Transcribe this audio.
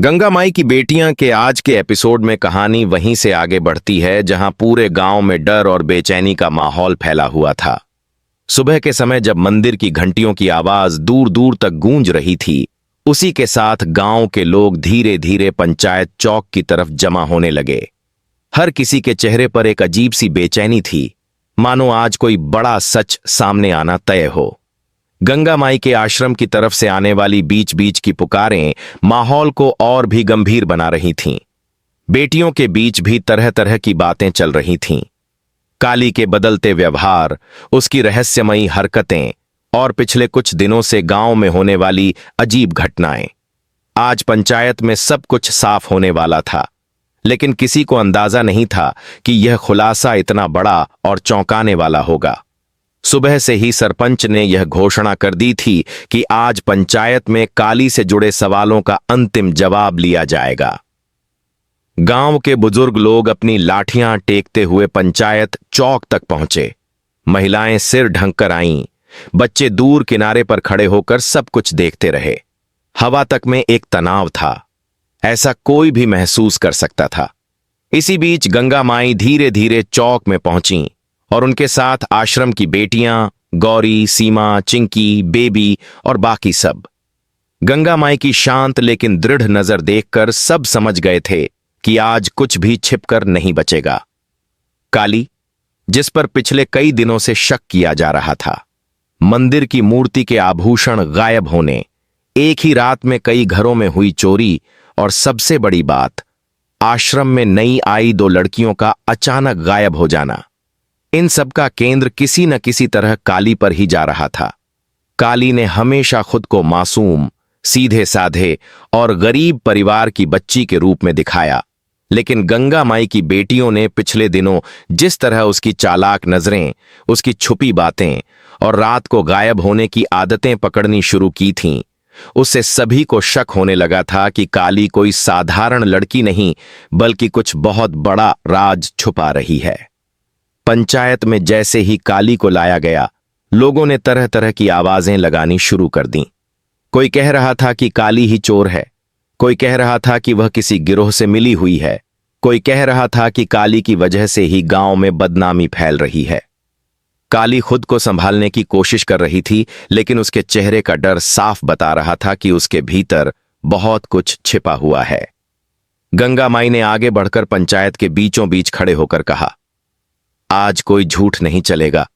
गंगा माई की बेटियां के आज के एपिसोड में कहानी वहीं से आगे बढ़ती है जहां पूरे गांव में डर और बेचैनी का माहौल फैला हुआ था। सुबह के समय जब मंदिर की घंटियों की आवाज दूर दूर तक गूंज रही थी, उसी के साथ गांव के लोग धीरे धीरे पंचायत चौक की तरफ जमा होने लगे। हर किसी के चेहरे पर एक अजीब सी बेचैनी थी, मानो आज कोई बड़ा सच सामने आना तय हो। गंगा माई के आश्रम की तरफ से आने वाली बीच बीच की पुकारें माहौल को और भी गंभीर बना रही थीं। बेटियों के बीच भी तरह तरह की बातें चल रही थीं। काली के बदलते व्यवहार, उसकी रहस्यमयी हरकतें और पिछले कुछ दिनों से गांव में होने वाली अजीब घटनाएं। आज पंचायत में सब कुछ साफ होने वाला था, लेकिन किसी को अंदाजा नहीं था कि यह खुलासा इतना बड़ा और चौंकाने वाला होगा। सुबह से ही सरपंच ने यह घोषणा कर दी थी कि आज पंचायत में काली से जुड़े सवालों का अंतिम जवाब लिया जाएगा। गांव के बुजुर्ग लोग अपनी लाठियां टेकते हुए पंचायत चौक तक पहुंचे। महिलाएं सिर ढंककर आईं, बच्चे दूर किनारे पर खड़े होकर सब कुछ देखते रहे। हवा तक में एक तनाव था, ऐसा कोई भी महसूस कर सकता था। इसी बीच गंगा माई धीरे धीरे चौक में पहुंची और उनके साथ आश्रम की बेटियां, गौरी, सीमा, चिंकी, बेबी और बाकी सब। गंगा माई की शांत लेकिन दृढ़ नजर देखकर सब समझ गए थे कि आज कुछ भी छिपकर नहीं बचेगा। काली, जिस पर पिछले कई दिनों से शक किया जा रहा था, मंदिर की मूर्ति के आभूषण गायब होने, एक ही रात में कई घरों में हुई चोरी और सबसे बड़ी बात, आश्रम में नई आई 2 लड़कियों का अचानक गायब हो जाना, इन सब का केंद्र किसी न किसी तरह काली पर ही जा रहा था। काली ने हमेशा खुद को मासूम, सीधे साधे और गरीब परिवार की बच्ची के रूप में दिखाया, लेकिन गंगा माई की बेटियों ने पिछले दिनों जिस तरह उसकी चालाक नजरें, उसकी छुपी बातें और रात को गायब होने की आदतें पकड़नी शुरू की थीं, उससे सभी को शक होने लगा था कि काली कोई साधारण लड़की नहीं, बल्कि कुछ बहुत बड़ा राज छुपा रही है। पंचायत में जैसे ही काली को लाया गया, लोगों ने तरह तरह की आवाजें लगानी शुरू कर दी। कोई कह रहा था कि काली ही चोर है, कोई कह रहा था कि वह किसी गिरोह से मिली हुई है, कोई कह रहा था कि काली की वजह से ही गांव में बदनामी फैल रही है। काली खुद को संभालने की कोशिश कर रही थी, लेकिन उसके चेहरे का डर साफ बता रहा था कि उसके भीतर बहुत कुछ छिपा हुआ है। गंगा माई ने आगे बढ़कर पंचायत के बीचों बीच खड़े होकर कहा, आज कोई झूठ नहीं चलेगा।